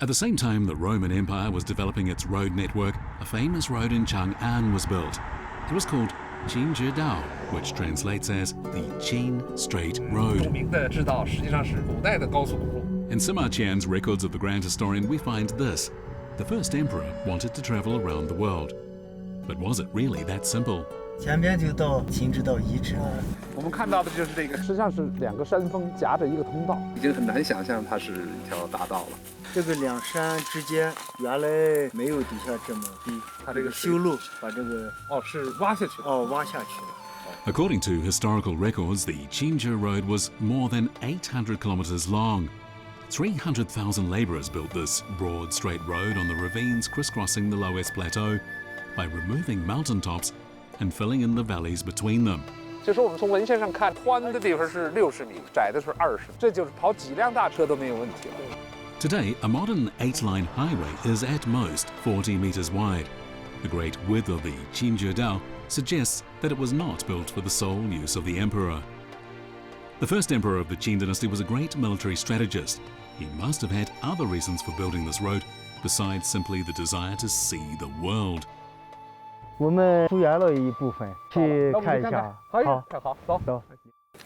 At the same time the Roman Empire was developing its road network, a famous road in Chang'an was built. It was called Qin which translates as the Qin Strait Road. In Sima Qian's records of the Grand Historian, we find this. The first emperor wanted to travel around the world. But was it really that simple? 前边就到秦直道遗址了。我们看到的就是这个，实际上是2个山峰夹着一个通道，已经很难想象它是一条大道了。这个2山之间原来没有底下这么低，它这个修路把这个是挖下去挖下去了。According to historical records, the Qinzhi Road was more than 800 kilometers long. 300,000 laborers built this broad, straight road on the ravines crisscrossing the Loess Plateau by removing mountaintops and filling in the valleys between them. 就说我们从文献上看，宽的地方是60米，窄的是20，这就是跑几辆大车都没有问题了。Today, a modern 8-line highway is at most 40 meters wide. The great width of the Qinzhi suggests that it was not built for the sole use of the emperor. The first emperor of the Qin dynasty was a great military strategist. He must have had other reasons for building this road besides simply the desire to see the world. 我们复原了一部分，去看一下。好，走。走。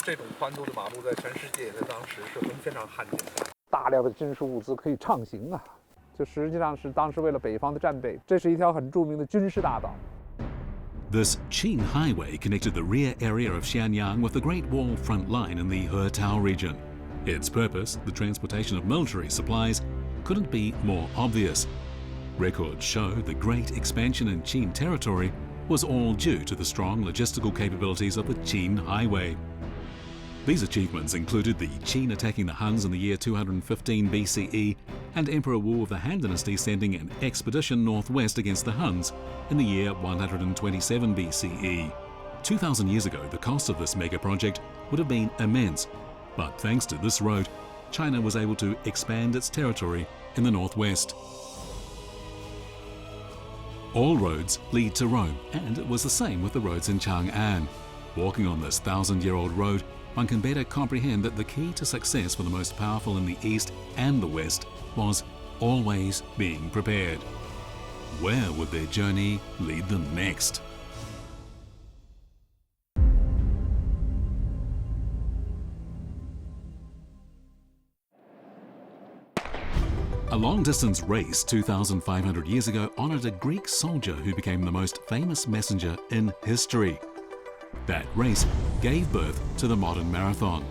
这种宽度的马路在全世界在当时是非常罕见的。大量的军事物资可以畅行啊，就实际上是当时为了北方的战备，这是一条很著名的军事大道。This Qin Highway connected the rear area of Xianyang with the Great Wall front line in the He-Tao region. Its purpose, the transportation of military supplies, couldn't be more obvious. Records show the great expansion in Qin territory was all due to the strong logistical capabilities of the Qin Highway. These achievements included the Qin attacking the Huns in the year 215 BCE and Emperor Wu of the Han Dynasty sending an expedition northwest against the Huns in the year 127 BCE. 2,000 years ago, the cost of this mega project would have been immense, but thanks to this road, China was able to expand its territory in the northwest. All roads lead to Rome, and it was the same with the roads in Chang'an. Walking on this 1,000-year-old road, one can better comprehend that the key to success for the most powerful in the East and the West was always being prepared. Where would their journey lead them next? A long-distance race 2,500 years ago honored a Greek soldier who became the most famous messenger in history. That race gave birth to the modern marathon.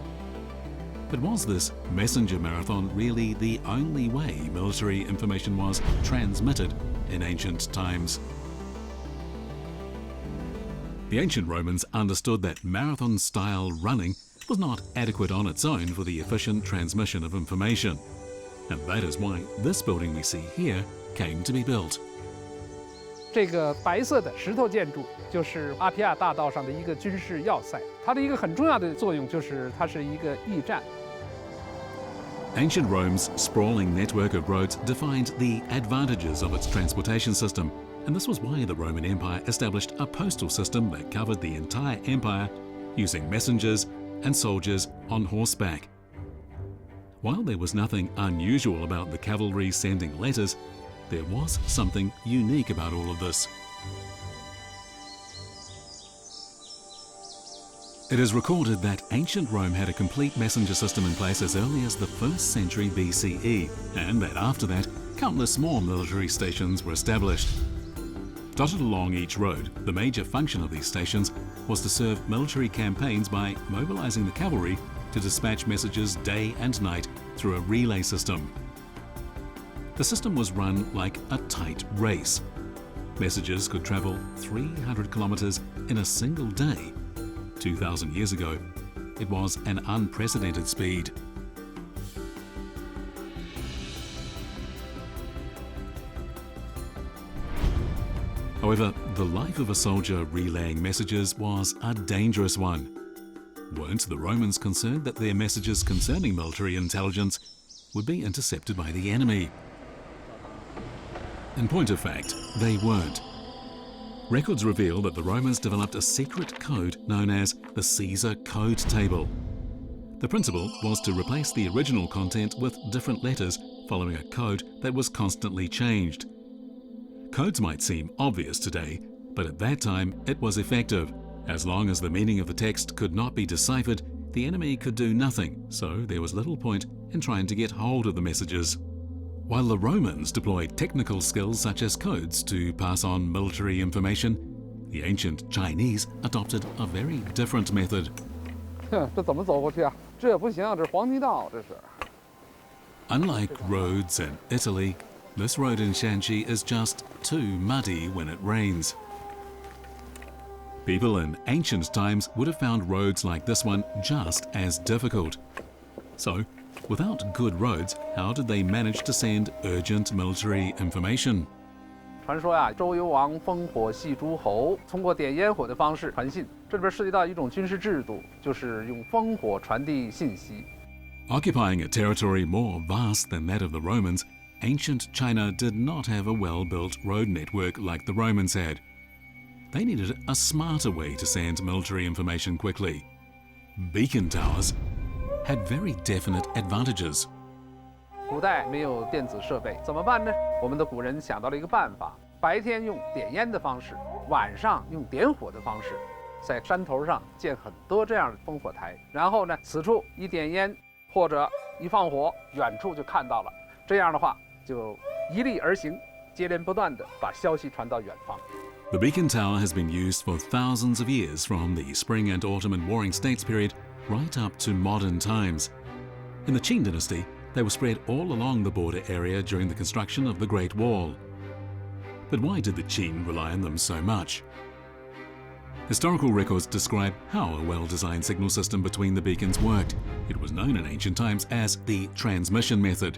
But was this messenger marathon really the only way military information was transmitted in ancient times? The ancient Romans understood that marathon-style running was not adequate on its own for the efficient transmission of information. And that is why this building we see here came to be built. 这个白色的石头建筑就是阿皮亚大道上的一个军事要塞，它的一个很重要的作用就是它是一个驿站。Ancient Rome's sprawling network of roads defined the advantages of its transportation system, and this was why the Roman Empire established a postal system that covered the entire empire using messengers and soldiers on horseback. While there was nothing unusual about the cavalry sending letters, there was something unique about all of this. It is recorded that ancient Rome had a complete messenger system in place as early as the 1st century BCE, and that after that, countless more military stations were established. Dotted along each road, the major function of these stations was to serve military campaigns by mobilizing the cavalry to dispatch messages day and night through a relay system. The system was run like a tight race. Messages could travel 300 kilometers in a single day. 2,000 years ago, it was an unprecedented speed. However, the life of a soldier relaying messages was a dangerous one. Weren't the Romans concerned that their messages concerning military intelligence would be intercepted by the enemy? In point of fact, they weren't. Records reveal that the Romans developed a secret code known as the Caesar Code Table. The principle was to replace the original content with different letters following a code that was constantly changed. Codes might seem obvious today, but at that time it was effective. As long as the meaning of the text could not be deciphered, the enemy could do nothing, so there was little point in trying to get hold of the messages. While the Romans deployed technical skills such as codes to pass on military information, the ancient Chinese adopted a very different method. 这怎么走过去啊？这也不行，这是黄泥道，这是。 Unlike roads in Italy, this road in Shanxi is just too muddy when it rains. People in ancient times would have found roads like this one just as difficult. So, without good roads, how did they manage to send urgent military information? 传说呀，周幽王烽火戏诸侯，通过点烟火的方式传信。这里边涉及到一种军事制度，就是用烽火传递信息。 Occupying a territory more vast than that of the Romans, ancient China did not have a well-built road network like the Romans had. They needed a smarter way to send military information quickly. Beacon towers had very definite advantages. 古代没有电子设备，怎么办呢？我们的古人想到了一个办法：白天用点烟的方式，晚上用点火的方式，在山头上建很多这样的烽火台。然后呢，此处一点烟或者一放火，远处就看到了。这样的话，就一力而行，接连不断地把消息传到远方。 The beacon tower has been used for thousands of years, from the Spring and Ottoman Warring States period right up to modern times. In the Qin dynasty, they were spread all along the border area during the construction of the Great Wall. But why did the Qin rely on them so much? Historical records describe how a well-designed signal system between the beacons worked. It was known in ancient times as the transmission method.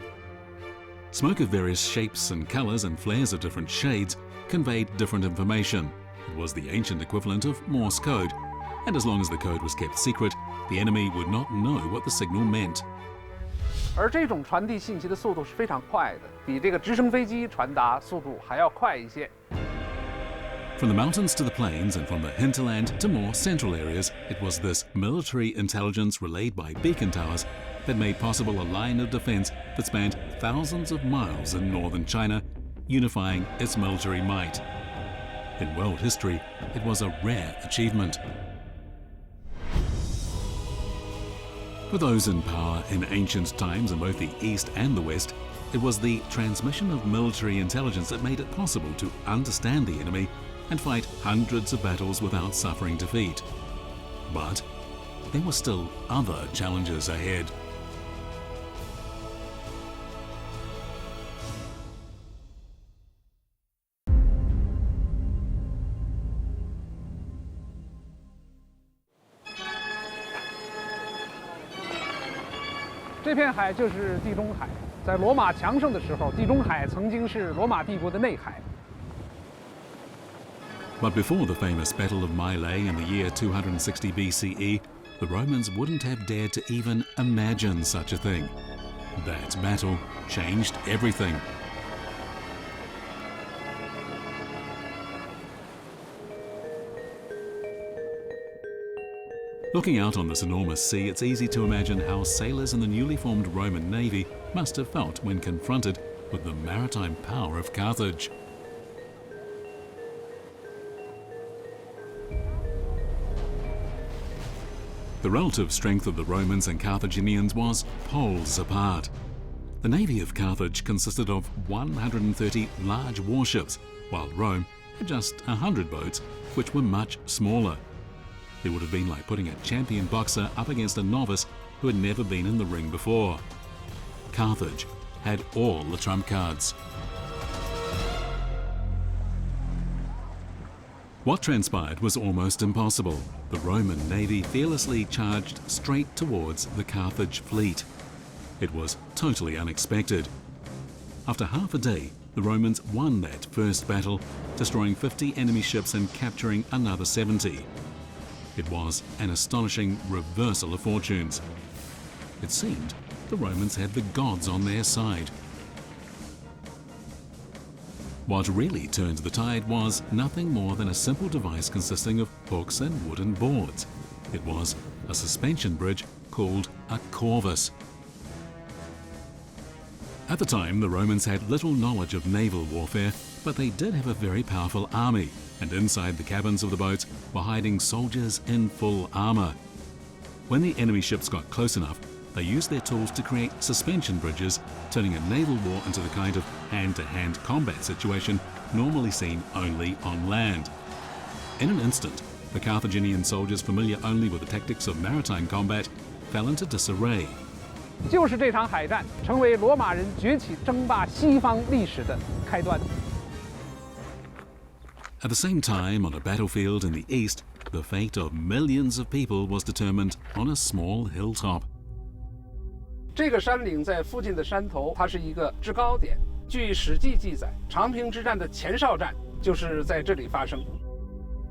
Smoke of various shapes and colours and flares of different shades conveyed different information. It was the ancient equivalent of Morse code, and as long as the code was kept secret, the enemy would not know what the signal meant. 而这种传递信息的速度是非常快的，比这个直升飞机传达速度还要快一些。 From the mountains to the plains and from the hinterland to more central areas, it was this military intelligence relayed by beacon towers that made possible a line of defense that spanned thousands of miles in northern China, unifying its military might. In world history, it was a rare achievement. For those in power in ancient times in both the East and the West, it was the transmission of military intelligence that made it possible to understand the enemy and fight hundreds of battles without suffering defeat. But there were still other challenges ahead. "这片海就是地中海，在罗马强盛的时候，地中海曾经是罗马帝国的内海。 But before the famous Battle of Mylae in the year 260 BCE, the Romans wouldn't have dared to even imagine such a thing. That battle changed everything. Looking out on this enormous sea, it's easy to imagine how sailors in the newly formed Roman navy must have felt when confronted with the maritime power of Carthage. The relative strength of the Romans and Carthaginians was poles apart. The navy of Carthage consisted of 130 large warships, while Rome had just 100 boats, which were much smaller. It would have been like putting a champion boxer up against a novice who had never been in the ring before. Carthage had all the trump cards. What transpired was almost impossible. The Roman navy fearlessly charged straight towards the Carthage fleet. It was totally unexpected. After half a day, the Romans won that first battle, destroying 50 enemy ships and capturing another 70. It was an astonishing reversal of fortunes. It seemed the Romans had the gods on their side. What really turned the tide was nothing more than a simple device consisting of hooks and wooden boards. It was a suspension bridge called a corvus. At the time, the Romans had little knowledge of naval warfare, but they did have a very powerful army, and inside the cabins of the boats were hiding soldiers in full armor. When the enemy ships got close enough, they used their tools to create suspension bridges, turning a naval war into the kind of hand-to-hand combat situation normally seen only on land. In an instant, the Carthaginian soldiers familiar only with the tactics of maritime combat fell into disarray. 就是这场海战成为罗马人崛起争霸西方历史的开端。 At the same time, on a battlefield in the east, the fate of millions of people was determined on a small hilltop. 这个山岭在附近的山头，它是一个制高点。据《史记》记载，长平之战的前哨战就是在这里发生。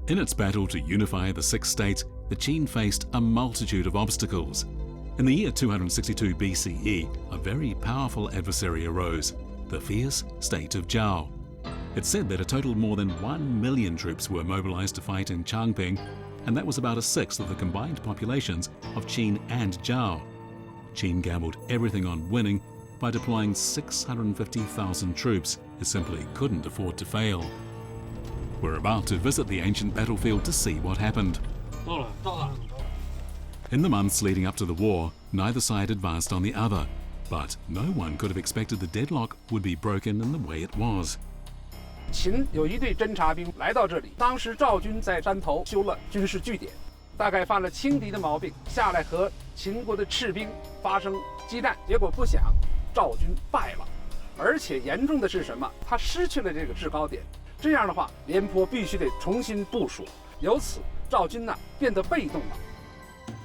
In its battle to unify the six states, the Qin faced a multitude of obstacles. In the year 262 BCE, a very powerful adversary arose, the fierce state of Zhao. It's said that a total of more than 1 million troops were mobilized to fight in Changping, and that was about a sixth of the combined populations of Qin and Zhao. Qin gambled everything on winning by deploying 650,000 troops, who simply couldn't afford to fail. We're about to visit the ancient battlefield to see what happened. In the months leading up to the war, neither side advanced on the other, but no one could have expected the deadlock would be broken in the way it was. 秦有一队侦察兵来到这里，当时赵军在山头修了军事据点，大概犯了轻敌的毛病，下来和秦国的赤兵发生激战，结果不想赵军败了，而且严重的是什么？他失去了这个制高点，这样的话，廉颇必须得重新部署，由此赵军呢变得被动了。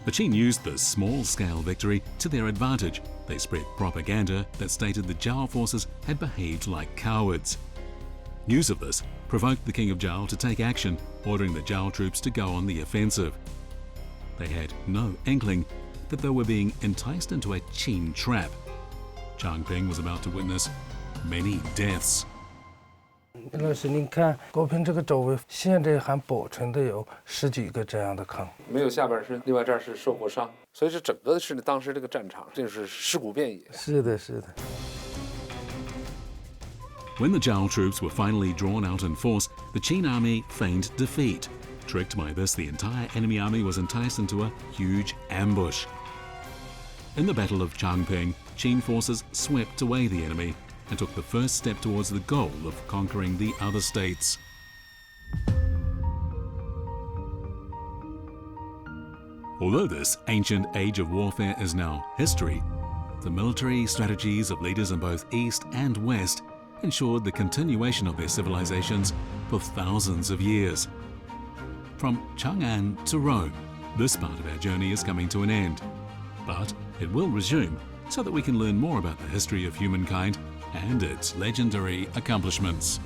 The Qin used this small-scale victory to their advantage. They spread propaganda that stated the Zhao forces had behaved like cowards. News of this provoked the king of Zhao to take action, ordering the Zhao troops to go on the offensive. They had no inkling that they were being enticed into a Qin trap. Changping was about to witness many deaths. 老师，您看高平这个周围，现在还保存的有10几个这样的坑。没有下半身，另外这儿是受过伤，所以这整个是当时这个战场，这是尸骨遍野。是的，是的。 When the Zhao troops were finally drawn out in force, the Qin army feigned defeat. Tricked by this, the entire enemy army was enticed into a huge ambush. In the Battle of Changping, Qin forces swept away the enemy and took the first step towards the goal of conquering the other states. Although this ancient age of warfare is now history, the military strategies of leaders in both East and West ensured the continuation of their civilizations for thousands of years. From Chang'an to Rome, this part of our journey is coming to an end. But it will resume so that we can learn more about the history of humankind and its legendary accomplishments.